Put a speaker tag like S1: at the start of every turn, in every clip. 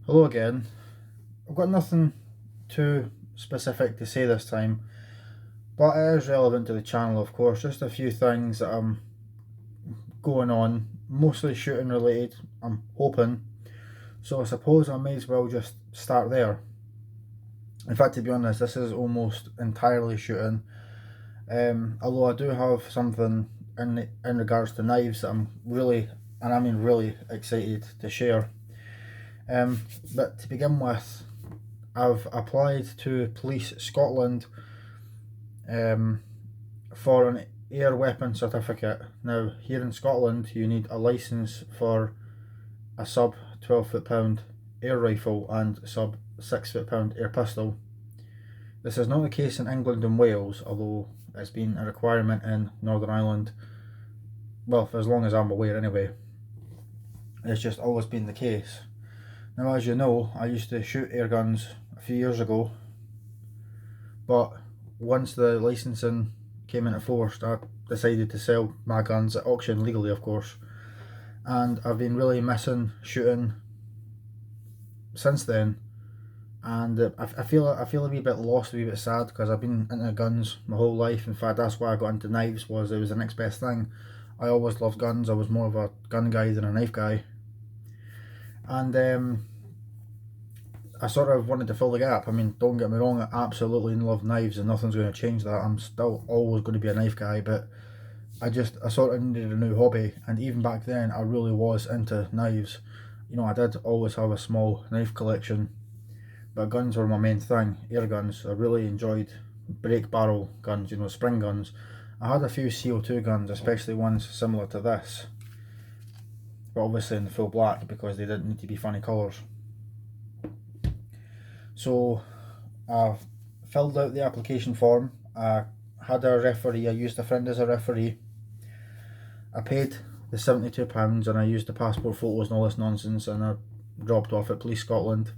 S1: Hello again. I've got nothing too specific to say this time, but it is relevant to the channel, of course. Just a few things that I'm going on, mostly shooting related, I'm hoping. So I suppose I may as well just start there. In fact, to be honest, this is almost entirely shooting. Although I do have something in regards to knives that I'm really, and I mean really excited to share. But to begin with, I've applied to Police Scotland for an air weapon certificate. Now, here in Scotland, you need a licence for a sub 12 foot pound air rifle and sub 6 foot pound air pistol. This is not the case in England and Wales, although it's been a requirement in Northern Ireland, well, for as long as I'm aware anyway. It's just always been the case. Now, as you know, I used to shoot air guns a few years ago, but once the licensing came into force, I decided to sell my guns at auction legally, of course, and I've been really missing shooting since then. And I feel a wee bit lost, a wee bit sad, because I've been into guns my whole life. In fact, that's why I got into knives, was it was the next best thing. I always loved guns. I was more of a gun guy than a knife guy, and I sort of wanted to fill the gap. I mean, don't get me wrong, I absolutely love knives and nothing's going to change that. I'm still always going to be a knife guy, but I sort of needed a new hobby. And even back then, I really was into knives. You know, I did always have a small knife collection, but guns were my main thing. Air guns, I really enjoyed break barrel guns, you know, spring guns. I had a few CO2 guns, especially ones similar to this, but obviously in the full black because they didn't need to be funny colours. So I filled out the application form. I had a referee. I used a friend as a referee. I paid the £72 and I used the passport photos and all this nonsense, and I dropped off at Police Scotland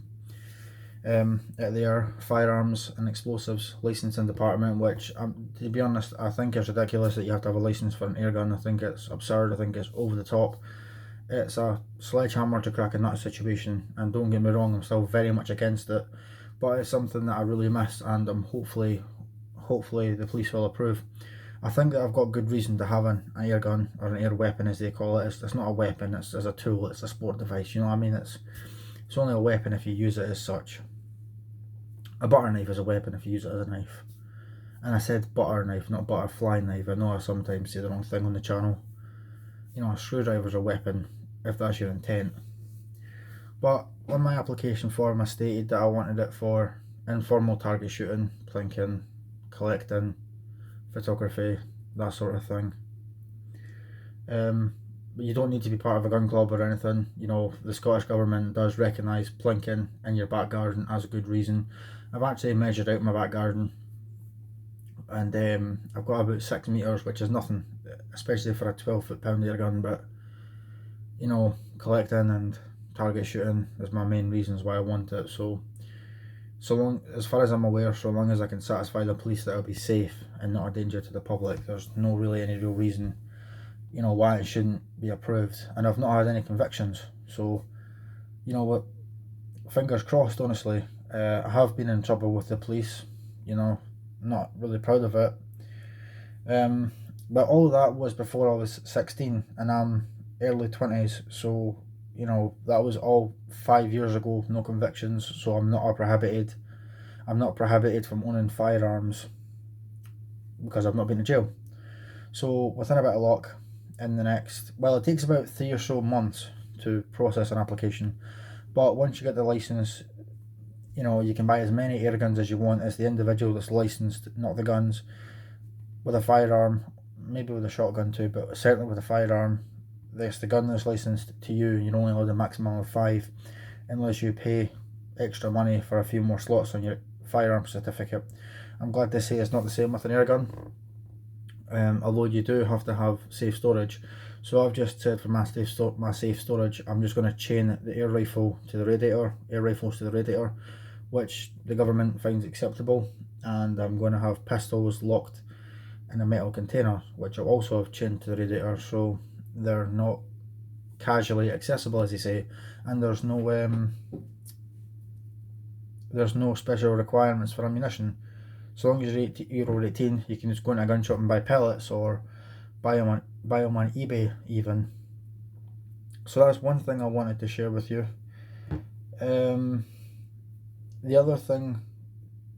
S1: at their firearms and explosives licensing department, which to be honest, I think it's ridiculous that you have to have a license for an air gun. I think it's absurd. I think it's over the top. It's a sledgehammer to crack a nut situation, and don't get me wrong, I'm still very much against it, but it's something that I really miss, and I'm hopefully the police will approve. I think that I've got good reason to have an air gun, or an air weapon as they call it. It's not a weapon, it's a tool, it's a sport device, you know what I mean? It's only a weapon if you use it as such. A butter knife is a weapon if you use it as a knife. And I said butter knife, not butterfly knife. I know I sometimes say the wrong thing on the channel. You know, a screwdriver's a weapon if that's your intent. But on my application form, I stated that I wanted it for informal target shooting, plinking, collecting, photography, that sort of thing. But you don't need to be part of a gun club or anything. You know, the Scottish Government does recognise plinking in your back garden as a good reason. I've actually measured out my back garden, and I've got about 6 metres, which is nothing, especially for a 12 foot pound air gun, but you know, collecting and target shooting is my main reasons why I want it. So long, as far as I'm aware, so long as I can satisfy the police that it'll be safe and not a danger to the public, there's no really any real reason, you know, why it shouldn't be approved. And I've not had any convictions, so you know what, fingers crossed. Honestly, I have been in trouble with the police, you know, not really proud of it, but all of that was before I was 16 and I'm early 20s, so you know, that was all 5 years ago, no convictions, so I'm not prohibited from owning firearms because I've not been to jail. So within a bit of luck, in the next, well, it takes about 3 or so months to process an application, but once you get the license, you know, you can buy as many air guns as you want. It's the individual that's licensed, not the guns. With a firearm, maybe with a shotgun too, but certainly with a firearm, that's the gun that's licensed to you. You're only allowed a maximum of 5 unless you pay extra money for a few more slots on your firearm certificate. I'm glad to say it's not the same with an air gun, although you do have to have safe storage. So I've just said for my safe storage, I'm just going to chain the air rifle to the radiator, air rifles to the radiator, which the government finds acceptable, and I'm going to have pistols locked in a metal container, which I'll also have chained to the radiator, so they're not casually accessible, as they say, and there's no there's no special requirements for ammunition. So long as you're over 18, you can just go into a gun shop and buy pellets, or buy them on eBay even. So that's one thing I wanted to share with you. The other thing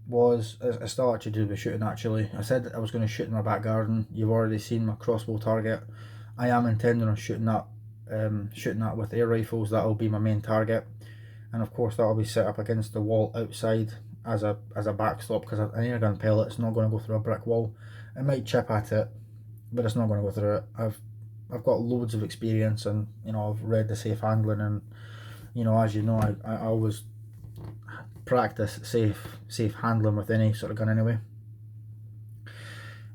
S1: was, it's still actually to do with shooting actually. I said that I was going to shoot in my back garden. You've already seen my crossbow target. I am intending on shooting that with air rifles. That will be my main target, and of course that will be set up against the wall outside as a backstop, because an air gun pellet is not going to go through a brick wall. It might chip at it, but it's not going to go through it. I've got loads of experience, and I've read the safe handling, and as you know, I always practice safe handling with any sort of gun anyway.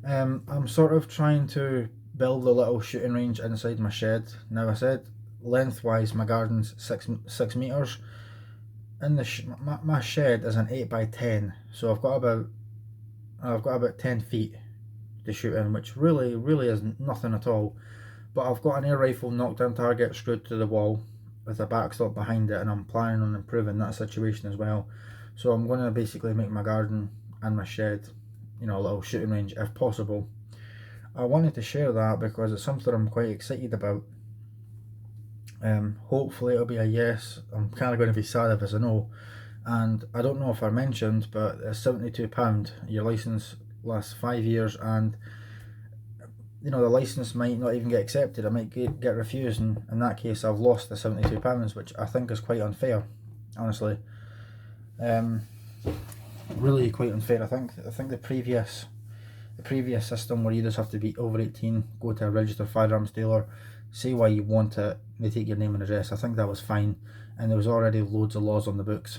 S1: I'm sort of trying to build a little shooting range inside my shed. Now, I said lengthwise my garden's 6 meters. In my shed is an 8x10, so I've got about 10 feet to shoot in, which really is nothing at all. But I've got an air rifle knockdown target screwed to the wall with a backstop behind it, and I'm planning on improving that situation as well. So I'm going to basically make my garden and my shed, a little shooting range if possible. I wanted to share that because it's something I'm quite excited about. Hopefully it'll be a yes. I'm kind of going to be sad if it's a no. And I don't know if I mentioned, but it's £72. Your license lasts 5 years, and the license might not even get accepted. I might get refused, and in that case I've lost the £72, which I think is quite unfair, honestly. Really quite unfair. I think the previous system, where you just have to be over 18, go to a registered firearms dealer, say why you want it, they take your name and address. I think that was fine, and there was already loads of laws on the books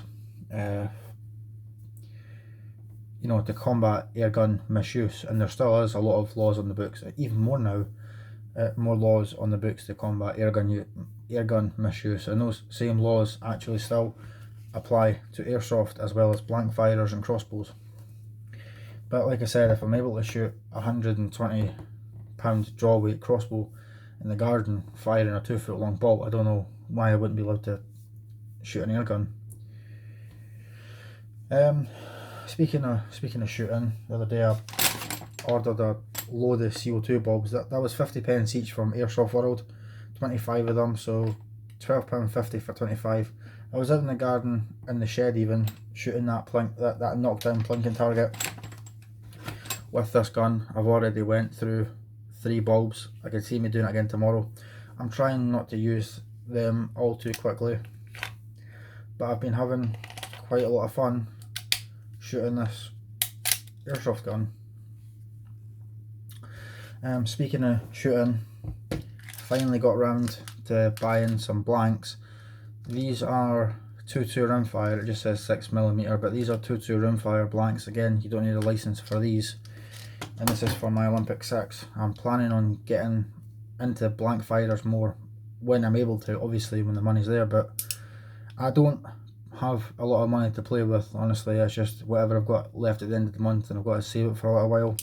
S1: to combat airgun misuse, and there still is a lot of laws on the books, even more now, more laws on the books to combat airgun misuse, and those same laws actually still apply to airsoft as well as blank firers and crossbows. But like I said, if I'm able to shoot a £120 draw weight crossbow in the garden firing a 2 foot long bolt, I don't know why I wouldn't be allowed to shoot an airgun. Speaking of shooting, the other day I ordered a load of CO2 bulbs. That was 50p each from Airsoft World, 25 of them, so £12.50 for 25. I was out in the garden, in the shed even, shooting that knockdown plinking target with this gun. I've already went through 3 bulbs. I can see me doing it again tomorrow. I'm trying not to use them all too quickly, but I've been having quite a lot of fun shooting this airsoft gun. Speaking of shooting, finally got around to buying some blanks. These are 2.2 rimfire. It just says 6mm, but these are 2.2 rimfire blanks. Again, you don't need a license for these, and this is for my Olympic 6. I'm planning on getting into blank firers more when I'm able to, obviously when the money's there, but I don't have a lot of money to play with, honestly. It's just whatever I've got left at the end of the month, and I've got to save it for a little while.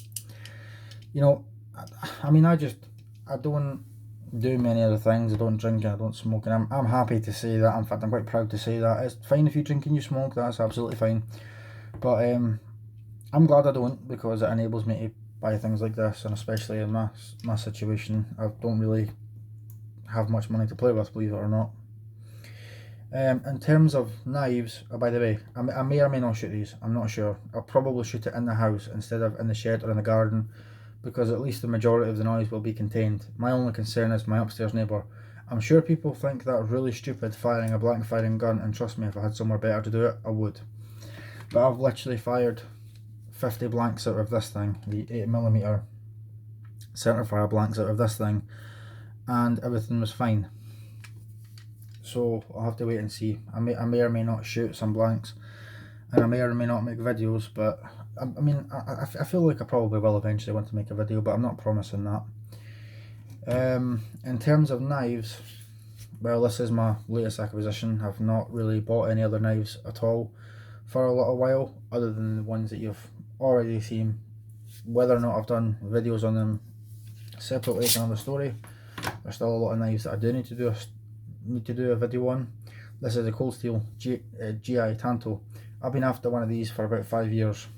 S1: I mean, I don't do many other things. I don't drink and I don't smoke, and I'm happy to say that. In fact, I'm quite proud to say that. It's fine if you drink and you smoke, that's absolutely fine, but I'm glad I don't, because it enables me to buy things like this, and especially in my situation, I don't really have much money to play with, believe it or not. In terms of knives, by the way, I may or may not shoot these, I'm not sure. I'll probably shoot it in the house instead of in the shed or in the garden, because at least the majority of the noise will be contained. My only concern is my upstairs neighbour. I'm sure people think that really stupid, firing a blank firing gun, and trust me, if I had somewhere better to do it, I would. But I've literally fired 50 blanks out of this thing, the 8mm centerfire blanks out of this thing, and everything was fine. So I'll have to wait and see. I may or may not shoot some blanks, and I may or may not make videos, but I mean, I feel like I probably will eventually want to make a video, but I'm not promising that. In terms of knives, well, this is my latest acquisition. I've not really bought any other knives at all for a little while, other than the ones that you've already seen. Whether or not I've done videos on them separately is another story. There's still a lot of knives that I do need to do a video on. This is a Cold Steel GI Tanto. I've been after one of these for about 5 years.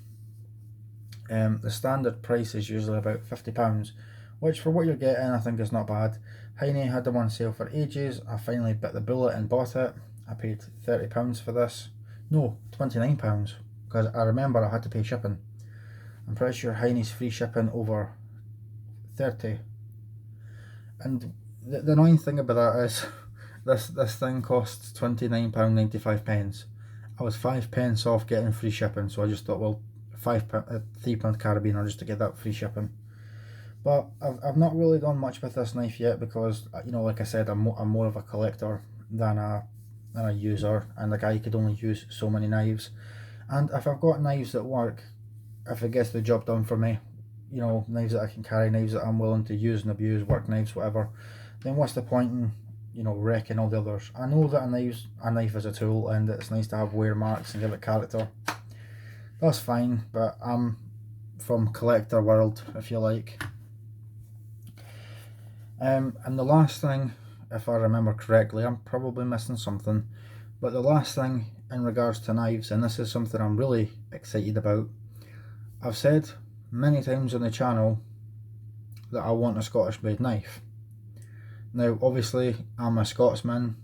S1: The standard price is usually about £50, which for what you're getting I think is not bad. Heine had them on sale for ages. I finally bit the bullet and bought it. I paid £30 for this. No, £29, because I remember I had to pay shipping. I'm pretty sure Heine's free shipping over 30. And the annoying thing about that is this thing costs £29.95. I was 5p off getting free shipping, so I just thought, well, £3 carabiner just to get that free shipping. But I've not really done much with this knife yet because, you know, like I said, I'm more of a collector than a user, and the guy could only use so many knives. And if I've got knives that work, if it gets the job done for me, you know, knives that I can carry, knives that I'm willing to use and abuse, work knives, whatever, then what's the point in, you know, wrecking all the others? I know that a knife is a tool and it's nice to have wear marks and give it character. That's fine, but I'm from collector world, if you like. And the last thing, if I remember correctly, I'm probably missing something, but the last thing in regards to knives, and this is something I'm really excited about, I've said many times on the channel that I want a Scottish made knife. Now obviously I'm a Scotsman,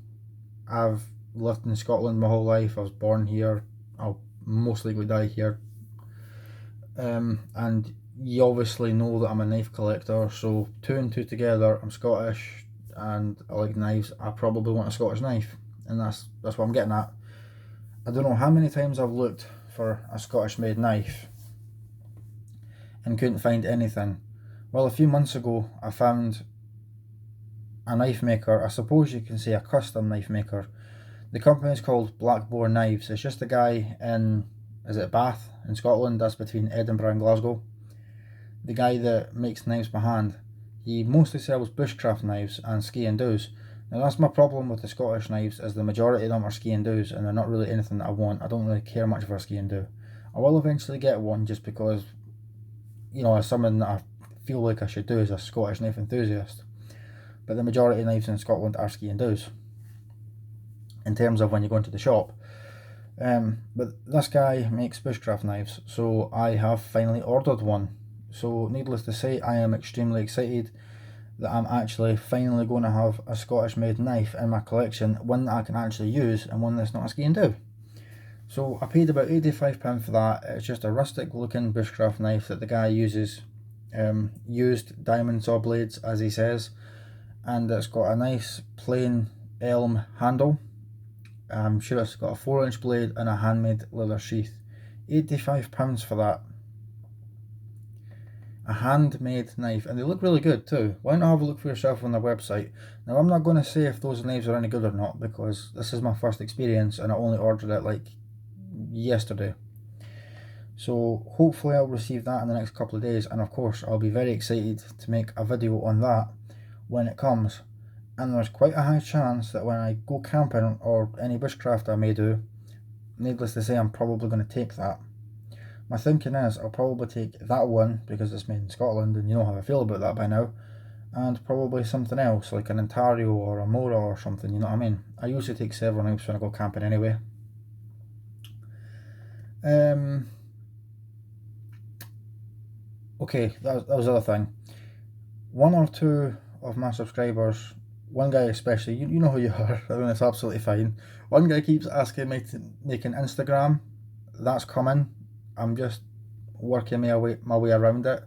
S1: I've lived in Scotland my whole life, I was born here, I'll most likely die here, and you obviously know that I'm a knife collector, so 2 and 2 together, I'm Scottish and I like knives, I probably want a Scottish knife, and that's what I'm getting at. I don't know how many times I've looked for a Scottish made knife and couldn't find anything. Well, a few months ago I found a knife maker, I suppose you can say a custom knife maker. The company is called Blackboard Knives. It's just a guy in, is it Bath in Scotland? That's between Edinburgh and Glasgow. The guy that makes knives by hand, he mostly sells bushcraft knives and ski and doos. Now that's my problem with the Scottish knives, is the majority of them are ski and doos and they're not really anything that I want. I don't really care much for a ski and do. I will eventually get one just because, you know, it's something that I feel like I should do as a Scottish knife enthusiast. But the majority of knives in Scotland are ski and doos, in terms of when you go into the shop. But this guy makes bushcraft knives, so I have finally ordered one. So needless to say, I am extremely excited that I'm actually finally going to have a Scottish made knife in my collection, one that I can actually use and one that's not a ski and do. So I paid about £85 for that. It's just a rustic looking bushcraft knife that the guy uses used diamond saw blades, as he says, and it's got a nice plain elm handle. I'm sure it's got a 4-inch blade and a handmade leather sheath. £85 for that. A handmade knife, and they look really good too. Why not have a look for yourself on their website? Now I'm not going to say if those knives are any good or not, because this is my first experience and I only ordered it like yesterday. So hopefully I'll receive that in the next couple of days, and of course I'll be very excited to make a video on that when it comes. And there's quite a high chance that when I go camping or any bushcraft I may do, needless to say, I'm probably going to take that. My thinking is I'll probably take that one because it's made in Scotland, and you know how I feel about that by now, and probably something else like an Ontario or a Mora or something, you know what I mean. I usually take several knives when I go camping anyway. Okay, that was the other thing. One or two of my subscribers, one guy especially, you know who you are, I mean, it's absolutely fine. One guy keeps asking me to make an Instagram. That's coming. I'm just working my way around it.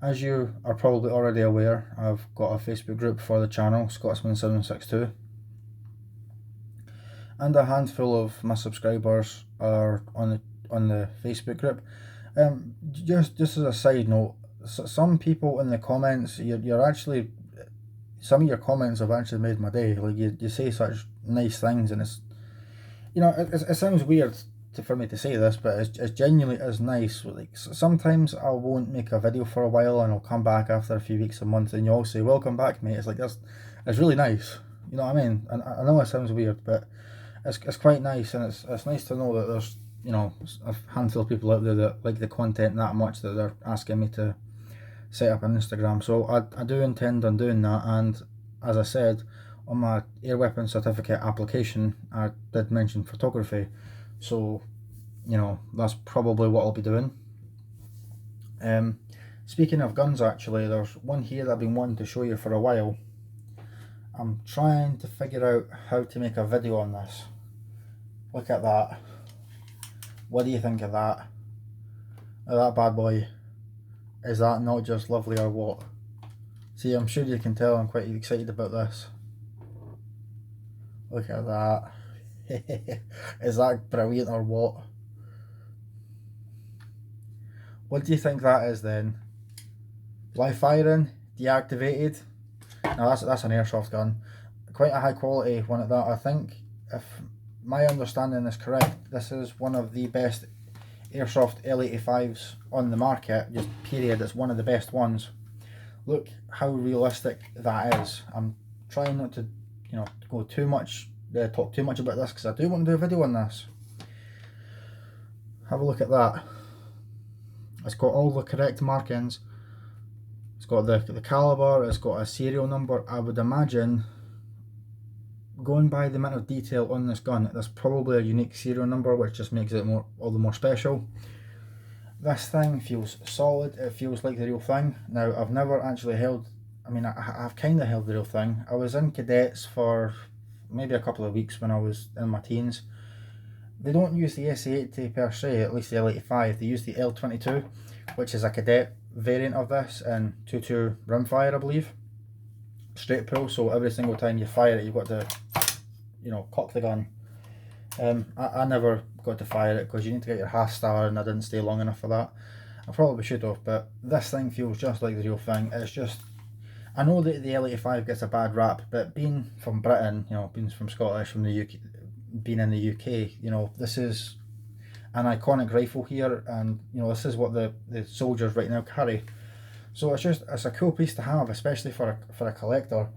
S1: As you are probably already aware, I've got a Facebook group for the channel, Scotsman762. And a handful of my subscribers are on the Facebook group. Just as a side note, some people in the comments, you're actually, some of your comments have actually made my day. Like you say such nice things, and it's, you know, it sounds weird for me to say this, but it's genuinely is nice. Like sometimes I won't make a video for a while, and I'll come back after a few weeks, a month, and you all say welcome back, mate. It's like it's really nice. You know what I mean? And I know it sounds weird, but it's quite nice, and it's nice to know that there's, you know, a handful of people out there that like the content that much that they're asking me to set up an Instagram. So I do intend on doing that, and as I said, on my air weapon certificate application I did mention photography, so you know, that's probably what I'll be doing. Speaking of guns, actually, there's one here that I've been wanting to show you for a while. I'm trying to figure out how to make a video on this. Look at that. What do you think of that? That bad boy. Is that not just lovely or what? See, I'm sure you can tell I'm quite excited about this. Look at that. Is that brilliant or what? What do you think that is then? Live firing? Deactivated? Now that's an airsoft gun. Quite a high quality one at that. I think, if my understanding is correct, this is one of the best airsoft L85s on the market, just period. It's one of the best ones. Look how realistic that is. I'm trying not to, you know, go too much, talk too much about this, because I do want to do a video on this. Have a look at that. It's got all the correct markings. It's got the caliber, it's got a serial number. I would imagine, going by the amount of detail on this gun, there's probably a unique serial number, which just makes it all the more special. This thing feels solid, it feels like the real thing. Now, I've never actually held, I mean, I've kind of held the real thing. I was in cadets for maybe a couple of weeks when I was in my teens. They don't use the SA80 per se, at least the L85, they use the L22, which is a cadet variant of this, and 2.2 rimfire, I believe. Straight pull, so every single time you fire it, you've got to, you know, cock the gun. I never got to fire it because you need to get your half star, and I didn't stay long enough for that. I probably should have, but this thing feels just like the real thing. It's just, I know that the L85 gets a bad rap, but being from Britain, you know, being from Scottish, from the UK, being in the UK, you know, this is an iconic rifle here, and you know, this is what the soldiers right now carry. So it's a cool piece to have, especially for a collector.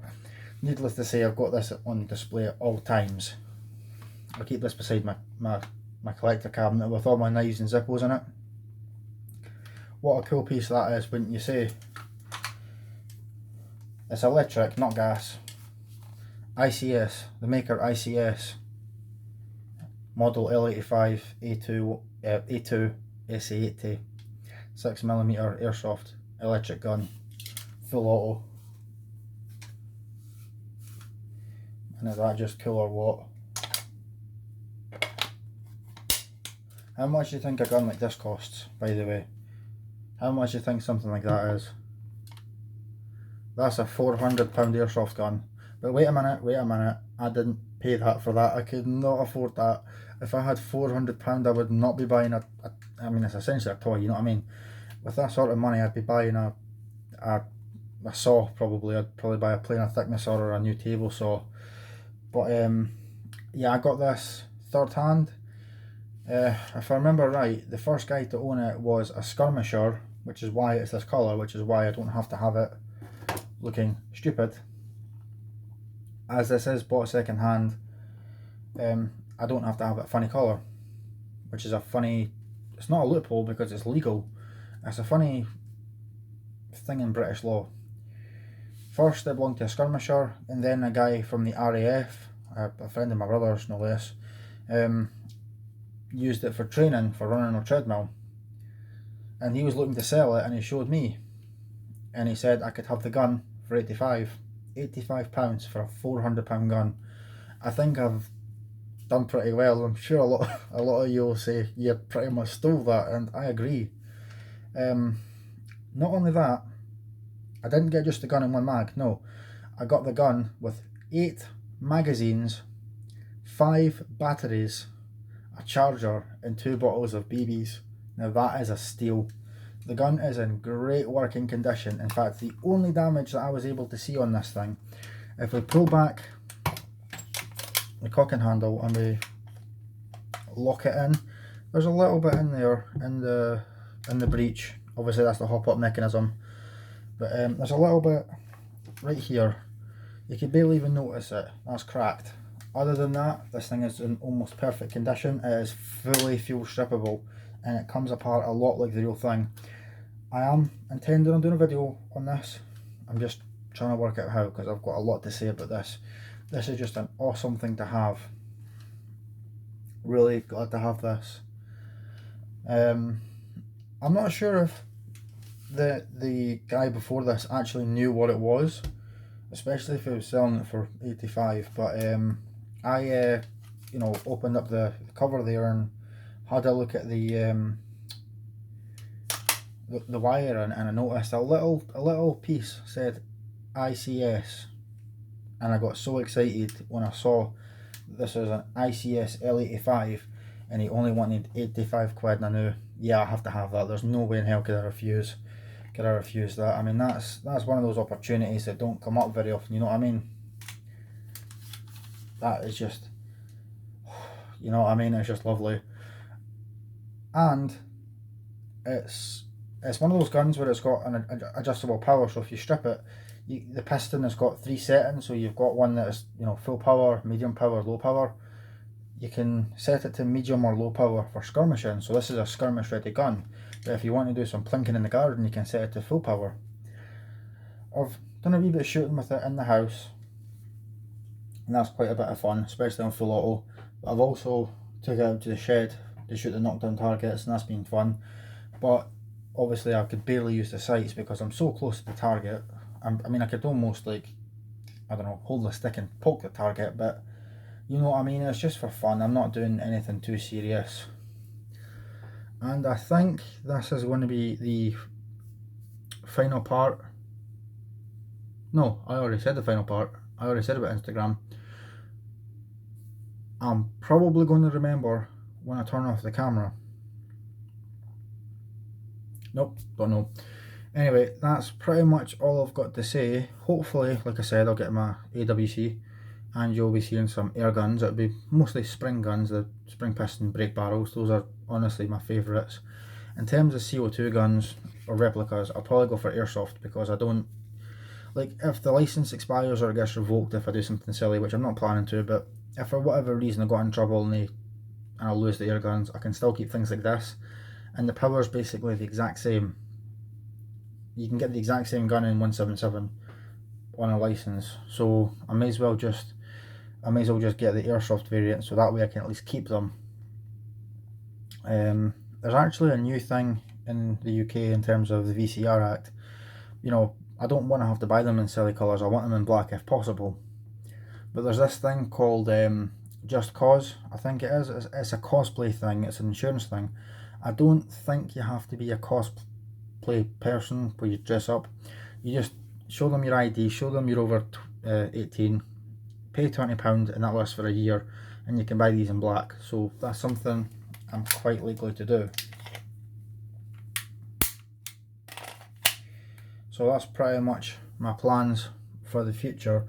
S1: Needless to say, I've got this on display at all times. I'll keep this beside my collector cabinet with all my knives and Zippos in it. What a cool piece that is, wouldn't you say? It's electric, not gas. ICS, the maker ICS. Model L85 A2 SA80. 6mm airsoft electric gun. Full auto. And is that just cool or what? How much do you think a gun like this costs, by the way? How much do you think something like that is? That's a £400 airsoft gun. But wait a minute, I didn't pay that for that. I could not afford that. If I had £400, I would not be buying I mean, it's essentially a toy, you know what I mean? With that sort of money, I'd be buying a saw, probably. I'd probably buy a planer thickness saw or a new table saw. But yeah, I got this third hand. If I remember right, the first guy to own it was a skirmisher, which is why it's this colour, which is why I don't have to have it looking stupid. As this is bought second hand, I don't have to have a funny colour, which is a funny, it's not a loophole because it's legal, it's a funny thing in British law. First it belonged to a skirmisher, and then a guy from the RAF, a friend of my brother's no less, used it for training, for running on a treadmill, and he was looking to sell it, and he showed me, and he said I could have the gun for £85 for a £400 gun. I think I've done pretty well. I'm sure a lot of you will say you pretty much stole that, and I agree. Not only that, I didn't get just the gun in one mag, no. I got the gun with 8 magazines, 5 batteries, a charger, and 2 bottles of BBs. Now that is a steal. The gun is in great working condition. In fact, the only damage that I was able to see on this thing, if we pull back the cocking handle and we lock it in, there's a little bit in there in the breech. Obviously that's the hop up mechanism, but there's a little bit right here. You can barely even notice it. That's cracked. Other than that, this thing is in almost perfect condition. It is fully fuel strippable, and it comes apart a lot like the real thing. I am intending on doing a video on this. I'm just trying to work out how, because I've got a lot to say about this. This is just an awesome thing to have. Really glad to have this. I'm not sure if the guy before this actually knew what it was, especially if he was selling it for 85. But I you know, opened up the cover there and had a look at the wire, and I noticed a little piece said ICS, and I got so excited when I saw this was an ICS L85 and he only wanted 85 quid, and I knew, yeah, I have to have that. There's no way in hell could I refuse that. I mean, that's one of those opportunities that don't come up very often, you know what I mean? That is just, you know what I mean, it's just lovely. And it's one of those guns where it's got an adjustable power, so if you strip it, the piston has got 3 settings, so you've got one that is, you know, full power, medium power, low power. You can set it to medium or low power for skirmishing, so this is a skirmish ready gun. But if you want to do some plinking in the garden, you can set it to full power. I've done a wee bit of shooting with it in the house, and that's quite a bit of fun, especially on full auto. But I've also took it out to the shed to shoot the knockdown targets, and that's been fun. But obviously I could barely use the sights because I'm so close to the target. I mean, I could almost, like, I don't know, hold the stick and poke the target, but you know what I mean, it's just for fun. I'm not doing anything too serious. And I think this is going to be the final part. No, I already said the final part. I already said about Instagram. I'm probably going to remember when I turn off the camera. Nope, don't know. Anyway, that's pretty much all I've got to say. Hopefully, like I said, I'll get my AWC and you'll be seeing some air guns. It'll be mostly spring guns, the spring piston brake barrels. Those are honestly my favourites. In terms of CO2 guns or replicas, I'll probably go for airsoft, because I don't, like, if the license expires or it gets revoked if I do something silly, which I'm not planning to, but if for whatever reason I got in trouble and I'll lose the air guns, I can still keep things like this. And the power's basically the exact same. You can get the exact same gun in 177 on a license, so I may as well just get the airsoft variant, so that way I can at least keep them. There's actually a new thing in the UK in terms of the VCR Act. You know, I don't want to have to buy them in silly colours, I want them in black if possible. But there's this thing called Just Cause, I think it is. It's a cosplay thing, it's an insurance thing. I don't think you have to be a cosplay person where you dress up. You just show them your ID, show them you're over 18, pay £20 and that lasts for a year, and you can buy these in black. So that's something I'm quite likely to do. So that's pretty much my plans for the future.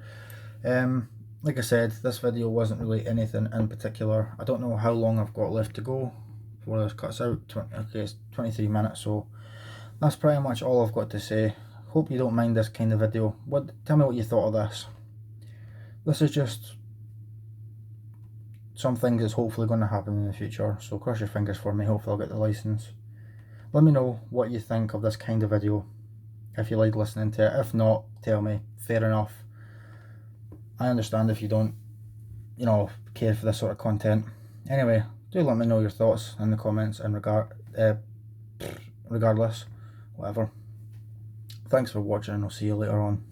S1: Like I said, this video wasn't really anything in particular. I don't know how long I've got left to go before this cuts out. Okay, it's 23 minutes, so that's pretty much all I've got to say. Hope you don't mind this kind of video. Tell me what you thought of this. This is just something that's hopefully going to happen in the future, so cross your fingers for me. Hopefully I'll get the license. Let me know what you think of this kind of video, if you like listening to it. If not, tell me, fair enough. I understand if you don't, you know, care for this sort of content. Anyway, do let me know your thoughts in the comments, and regardless, whatever. Thanks for watching, and I'll see you later on.